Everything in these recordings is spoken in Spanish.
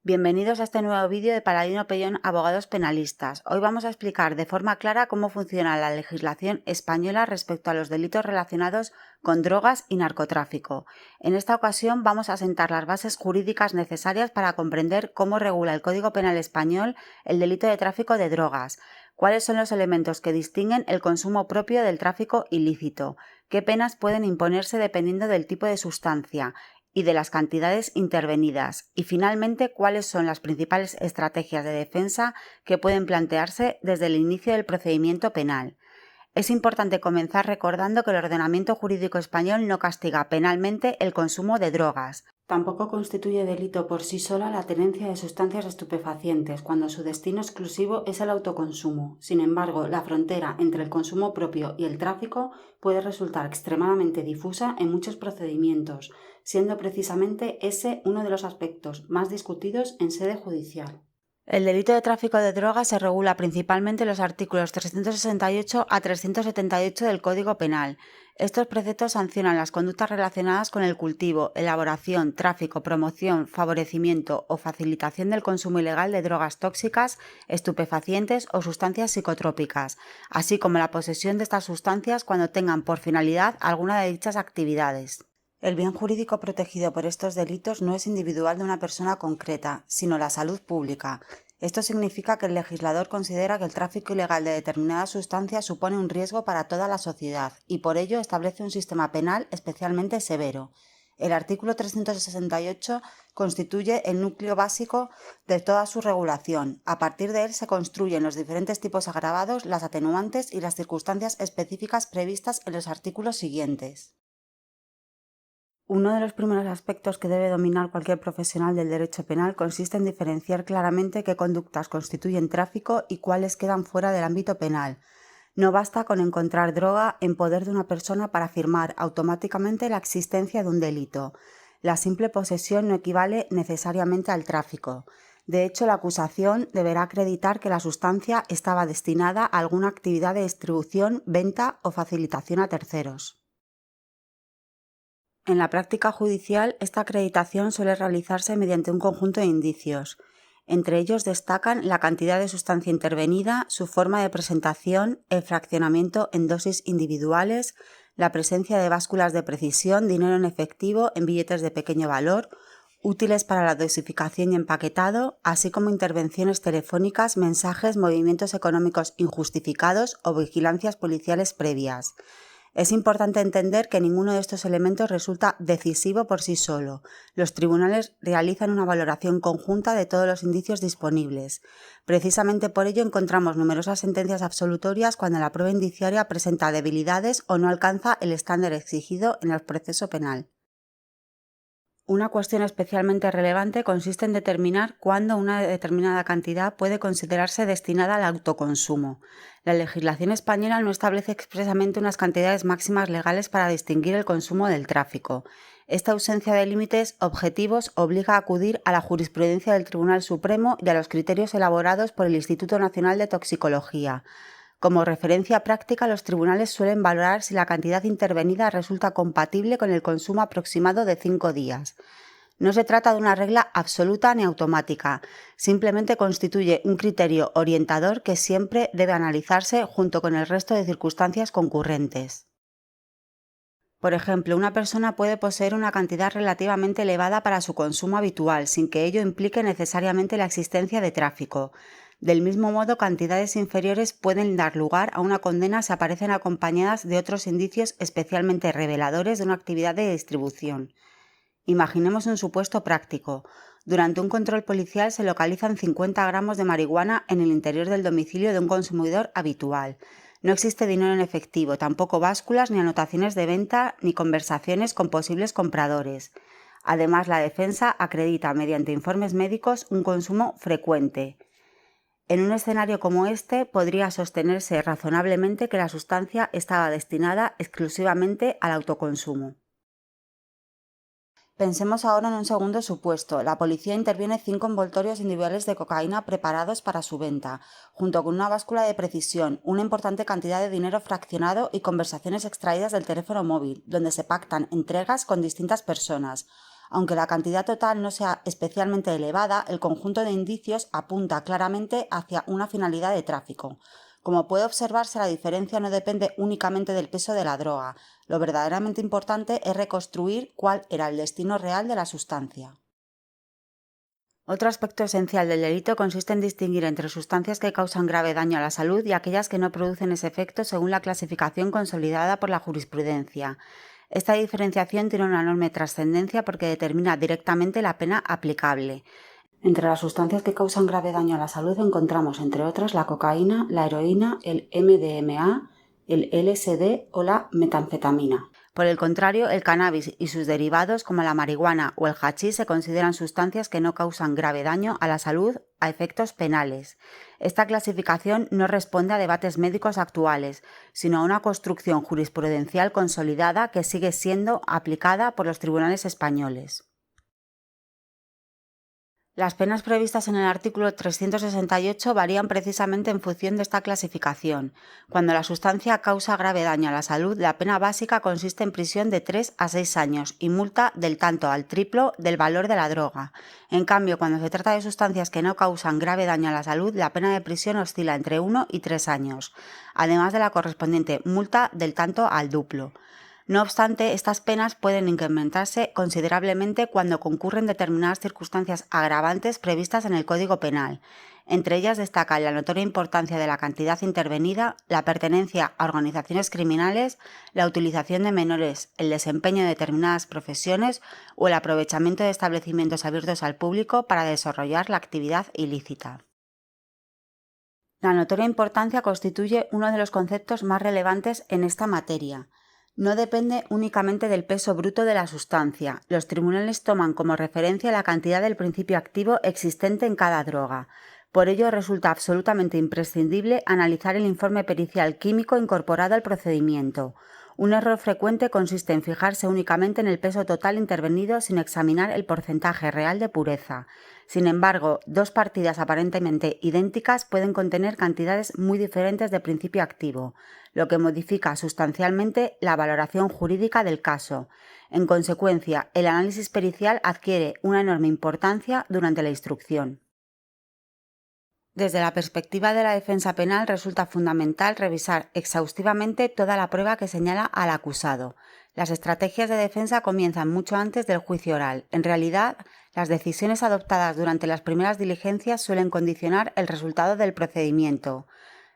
Bienvenidos a este nuevo vídeo de Paladino Pellón Abogados Penalistas. Hoy vamos a explicar de forma clara cómo funciona la legislación española respecto a los delitos relacionados con drogas y narcotráfico. En esta ocasión vamos a sentar las bases jurídicas necesarias para comprender cómo regula el Código Penal español el delito de tráfico de drogas, cuáles son los elementos que distinguen el consumo propio del tráfico ilícito, qué penas pueden imponerse dependiendo del tipo de sustancia y de las cantidades intervenidas, y finalmente cuáles son las principales estrategias de defensa que pueden plantearse desde el inicio del procedimiento penal. Es importante comenzar recordando que el ordenamiento jurídico español no castiga penalmente el consumo de drogas. Tampoco constituye delito por sí sola la tenencia de sustancias estupefacientes cuando su destino exclusivo es el autoconsumo. Sin embargo, la frontera entre el consumo propio y el tráfico puede resultar extremadamente difusa en muchos procedimientos, siendo precisamente ese uno de los aspectos más discutidos en sede judicial. El delito de tráfico de drogas se regula principalmente en los artículos 368 a 378 del Código Penal. Estos preceptos sancionan las conductas relacionadas con el cultivo, elaboración, tráfico, promoción, favorecimiento o facilitación del consumo ilegal de drogas tóxicas, estupefacientes o sustancias psicotrópicas, así como la posesión de estas sustancias cuando tengan por finalidad alguna de dichas actividades. El bien jurídico protegido por estos delitos no es individual de una persona concreta, sino la salud pública. Esto significa que el legislador considera que el tráfico ilegal de determinadas sustancias supone un riesgo para toda la sociedad y por ello establece un sistema penal especialmente severo. El artículo 368 constituye el núcleo básico de toda su regulación. A partir de él se construyen los diferentes tipos agravados, las atenuantes y las circunstancias específicas previstas en los artículos siguientes. Uno de los primeros aspectos que debe dominar cualquier profesional del derecho penal consiste en diferenciar claramente qué conductas constituyen tráfico y cuáles quedan fuera del ámbito penal. No basta con encontrar droga en poder de una persona para afirmar automáticamente la existencia de un delito. La simple posesión no equivale necesariamente al tráfico. De hecho, la acusación deberá acreditar que la sustancia estaba destinada a alguna actividad de distribución, venta o facilitación a terceros. En la práctica judicial, esta acreditación suele realizarse mediante un conjunto de indicios. Entre ellos destacan la cantidad de sustancia intervenida, su forma de presentación, el fraccionamiento en dosis individuales, la presencia de básculas de precisión, dinero en efectivo, en billetes de pequeño valor, útiles para la dosificación y empaquetado, así como intervenciones telefónicas, mensajes, movimientos económicos injustificados o vigilancias policiales previas. Es importante entender que ninguno de estos elementos resulta decisivo por sí solo. Los tribunales realizan una valoración conjunta de todos los indicios disponibles. Precisamente por ello encontramos numerosas sentencias absolutorias cuando la prueba indiciaria presenta debilidades o no alcanza el estándar exigido en el proceso penal. Una cuestión especialmente relevante consiste en determinar cuándo una determinada cantidad puede considerarse destinada al autoconsumo. La legislación española no establece expresamente unas cantidades máximas legales para distinguir el consumo del tráfico. Esta ausencia de límites objetivos obliga a acudir a la jurisprudencia del Tribunal Supremo y a los criterios elaborados por el Instituto Nacional de Toxicología. Como referencia práctica, los tribunales suelen valorar si la cantidad intervenida resulta compatible con el consumo aproximado de 5 días. No se trata de una regla absoluta ni automática, simplemente constituye un criterio orientador que siempre debe analizarse junto con el resto de circunstancias concurrentes. Por ejemplo, una persona puede poseer una cantidad relativamente elevada para su consumo habitual, sin que ello implique necesariamente la existencia de tráfico. Del mismo modo, cantidades inferiores pueden dar lugar a una condena si aparecen acompañadas de otros indicios especialmente reveladores de una actividad de distribución. Imaginemos un supuesto práctico. Durante un control policial se localizan 50 gramos de marihuana en el interior del domicilio de un consumidor habitual. No existe dinero en efectivo, tampoco básculas ni anotaciones de venta ni conversaciones con posibles compradores. Además, la defensa acredita mediante informes médicos un consumo frecuente. En un escenario como este, podría sostenerse razonablemente que la sustancia estaba destinada exclusivamente al autoconsumo. Pensemos ahora en un segundo supuesto. La policía interviene 5 envoltorios individuales de cocaína preparados para su venta, junto con una báscula de precisión, una importante cantidad de dinero fraccionado y conversaciones extraídas del teléfono móvil, donde se pactan entregas con distintas personas. Aunque la cantidad total no sea especialmente elevada, el conjunto de indicios apunta claramente hacia una finalidad de tráfico. Como puede observarse, la diferencia no depende únicamente del peso de la droga. Lo verdaderamente importante es reconstruir cuál era el destino real de la sustancia. Otro aspecto esencial del delito consiste en distinguir entre sustancias que causan grave daño a la salud y aquellas que no producen ese efecto según la clasificación consolidada por la jurisprudencia. Esta diferenciación tiene una enorme trascendencia porque determina directamente la pena aplicable. Entre las sustancias que causan grave daño a la salud encontramos, entre otras, la cocaína, la heroína, el MDMA, el LSD o la metanfetamina. Por el contrario, el cannabis y sus derivados, como la marihuana o el hachís, se consideran sustancias que no causan grave daño a la salud a efectos penales. Esta clasificación no responde a debates médicos actuales, sino a una construcción jurisprudencial consolidada que sigue siendo aplicada por los tribunales españoles. Las penas previstas en el artículo 368 varían precisamente en función de esta clasificación. Cuando la sustancia causa grave daño a la salud, la pena básica consiste en prisión de 3 a 6 años y multa del tanto al triplo del valor de la droga. En cambio, cuando se trata de sustancias que no causan grave daño a la salud, la pena de prisión oscila entre 1 y 3 años, además de la correspondiente multa del tanto al duplo. No obstante, estas penas pueden incrementarse considerablemente cuando concurren determinadas circunstancias agravantes previstas en el Código Penal. Entre ellas destacan la notoria importancia de la cantidad intervenida, la pertenencia a organizaciones criminales, la utilización de menores, el desempeño de determinadas profesiones o el aprovechamiento de establecimientos abiertos al público para desarrollar la actividad ilícita. La notoria importancia constituye uno de los conceptos más relevantes en esta materia. No depende únicamente del peso bruto de la sustancia. Los tribunales toman como referencia la cantidad del principio activo existente en cada droga. Por ello, resulta absolutamente imprescindible analizar el informe pericial químico incorporado al procedimiento. Un error frecuente consiste en fijarse únicamente en el peso total intervenido sin examinar el porcentaje real de pureza. Sin embargo, dos partidas aparentemente idénticas pueden contener cantidades muy diferentes de principio activo, lo que modifica sustancialmente la valoración jurídica del caso. En consecuencia, el análisis pericial adquiere una enorme importancia durante la instrucción. Desde la perspectiva de la defensa penal resulta fundamental revisar exhaustivamente toda la prueba que señala al acusado. Las estrategias de defensa comienzan mucho antes del juicio oral. En realidad, las decisiones adoptadas durante las primeras diligencias suelen condicionar el resultado del procedimiento.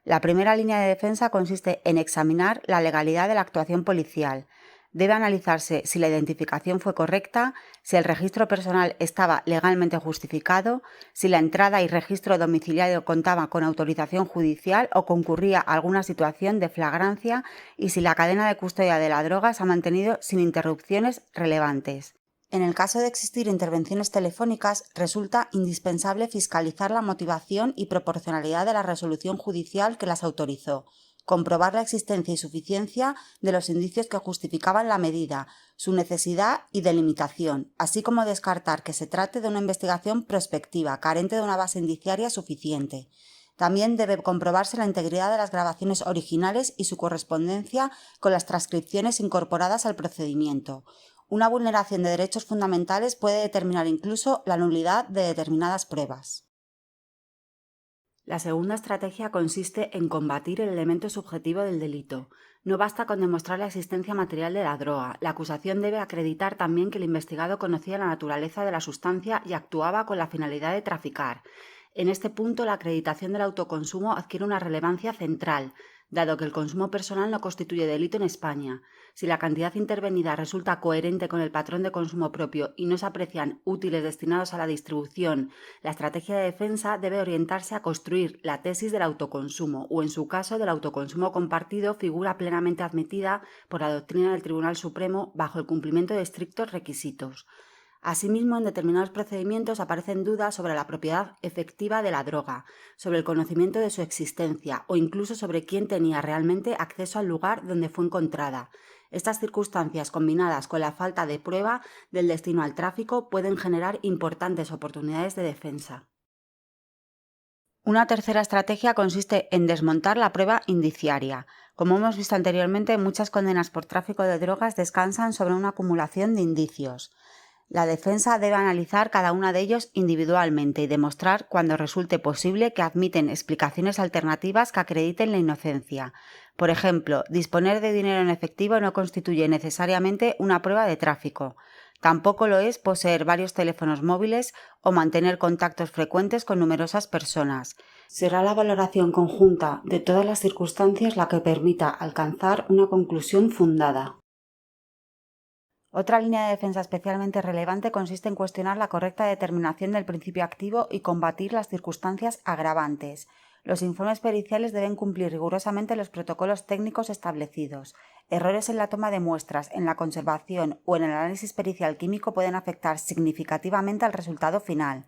La primera línea de defensa consiste en examinar la legalidad de la actuación policial. Debe analizarse si la identificación fue correcta, si el registro personal estaba legalmente justificado, si la entrada y registro domiciliario contaba con autorización judicial o concurría a alguna situación de flagrancia y si la cadena de custodia de la droga se ha mantenido sin interrupciones relevantes. En el caso de existir intervenciones telefónicas, resulta indispensable fiscalizar la motivación y proporcionalidad de la resolución judicial que las autorizó, comprobar la existencia y suficiencia de los indicios que justificaban la medida, su necesidad y delimitación, así como descartar que se trate de una investigación prospectiva, carente de una base indiciaria suficiente. También debe comprobarse la integridad de las grabaciones originales y su correspondencia con las transcripciones incorporadas al procedimiento. Una vulneración de derechos fundamentales puede determinar incluso la nulidad de determinadas pruebas. La segunda estrategia consiste en combatir el elemento subjetivo del delito. No basta con demostrar la existencia material de la droga. La acusación debe acreditar también que el investigado conocía la naturaleza de la sustancia y actuaba con la finalidad de traficar. En este punto, la acreditación del autoconsumo adquiere una relevancia central, dado que el consumo personal no constituye delito en España. Si la cantidad intervenida resulta coherente con el patrón de consumo propio y no se aprecian útiles destinados a la distribución, la estrategia de defensa debe orientarse a construir la tesis del autoconsumo o, en su caso, del autoconsumo compartido, figura plenamente admitida por la doctrina del Tribunal Supremo bajo el cumplimiento de estrictos requisitos. Asimismo, en determinados procedimientos aparecen dudas sobre la propiedad efectiva de la droga, sobre el conocimiento de su existencia o incluso sobre quién tenía realmente acceso al lugar donde fue encontrada. Estas circunstancias, combinadas con la falta de prueba del destino al tráfico, pueden generar importantes oportunidades de defensa. Una tercera estrategia consiste en desmontar la prueba indiciaria. Como hemos visto anteriormente, muchas condenas por tráfico de drogas descansan sobre una acumulación de indicios. La defensa debe analizar cada uno de ellos individualmente y demostrar, cuando resulte posible, que admiten explicaciones alternativas que acrediten la inocencia. Por ejemplo, disponer de dinero en efectivo no constituye necesariamente una prueba de tráfico. Tampoco lo es poseer varios teléfonos móviles o mantener contactos frecuentes con numerosas personas. Será la valoración conjunta de todas las circunstancias la que permita alcanzar una conclusión fundada. Otra línea de defensa especialmente relevante consiste en cuestionar la correcta determinación del principio activo y combatir las circunstancias agravantes. Los informes periciales deben cumplir rigurosamente los protocolos técnicos establecidos. Errores en la toma de muestras, en la conservación o en el análisis pericial químico pueden afectar significativamente al resultado final.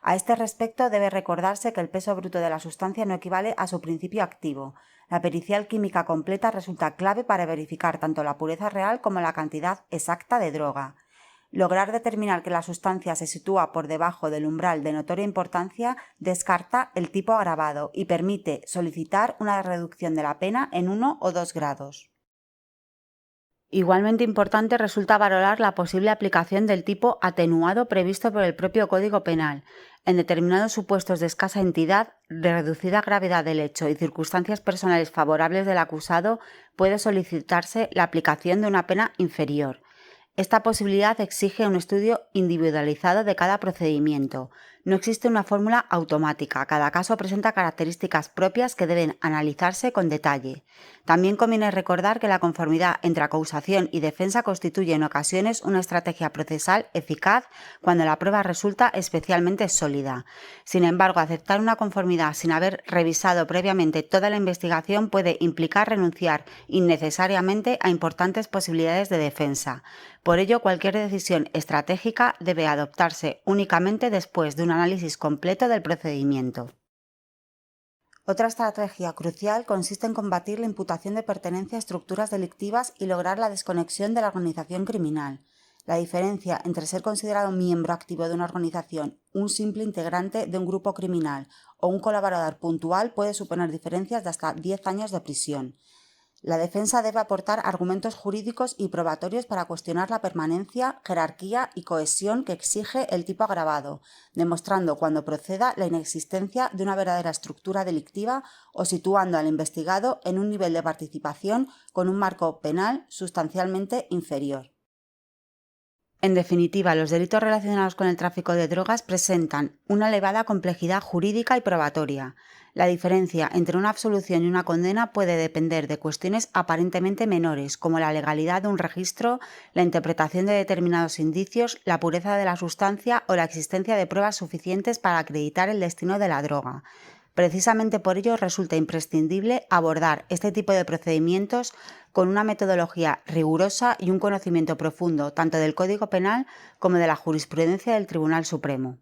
A este respecto, debe recordarse que el peso bruto de la sustancia no equivale a su principio activo. La pericial química completa resulta clave para verificar tanto la pureza real como la cantidad exacta de droga. Lograr determinar que la sustancia se sitúa por debajo del umbral de notoria importancia descarta el tipo agravado y permite solicitar una reducción de la pena en 1 o 2 grados. Igualmente importante resulta valorar la posible aplicación del tipo atenuado previsto por el propio Código Penal. En determinados supuestos de escasa entidad, de reducida gravedad del hecho y circunstancias personales favorables del acusado, puede solicitarse la aplicación de una pena inferior. Esta posibilidad exige un estudio individualizado de cada procedimiento. No existe una fórmula automática, cada caso presenta características propias que deben analizarse con detalle. También conviene recordar que la conformidad entre acusación y defensa constituye en ocasiones una estrategia procesal eficaz cuando la prueba resulta especialmente sólida. Sin embargo, aceptar una conformidad sin haber revisado previamente toda la investigación puede implicar renunciar innecesariamente a importantes posibilidades de defensa. Por ello, cualquier decisión estratégica debe adoptarse únicamente después de un análisis completo del procedimiento. Otra estrategia crucial consiste en combatir la imputación de pertenencia a estructuras delictivas y lograr la desconexión de la organización criminal. La diferencia entre ser considerado miembro activo de una organización, un simple integrante de un grupo criminal o un colaborador puntual puede suponer diferencias de hasta 10 años de prisión. La defensa debe aportar argumentos jurídicos y probatorios para cuestionar la permanencia, jerarquía y cohesión que exige el tipo agravado, demostrando cuando proceda la inexistencia de una verdadera estructura delictiva o situando al investigado en un nivel de participación con un marco penal sustancialmente inferior. En definitiva, los delitos relacionados con el tráfico de drogas presentan una elevada complejidad jurídica y probatoria. La diferencia entre una absolución y una condena puede depender de cuestiones aparentemente menores, como la legalidad de un registro, la interpretación de determinados indicios, la pureza de la sustancia o la existencia de pruebas suficientes para acreditar el destino de la droga. Precisamente por ello resulta imprescindible abordar este tipo de procedimientos con una metodología rigurosa y un conocimiento profundo tanto del Código Penal como de la jurisprudencia del Tribunal Supremo.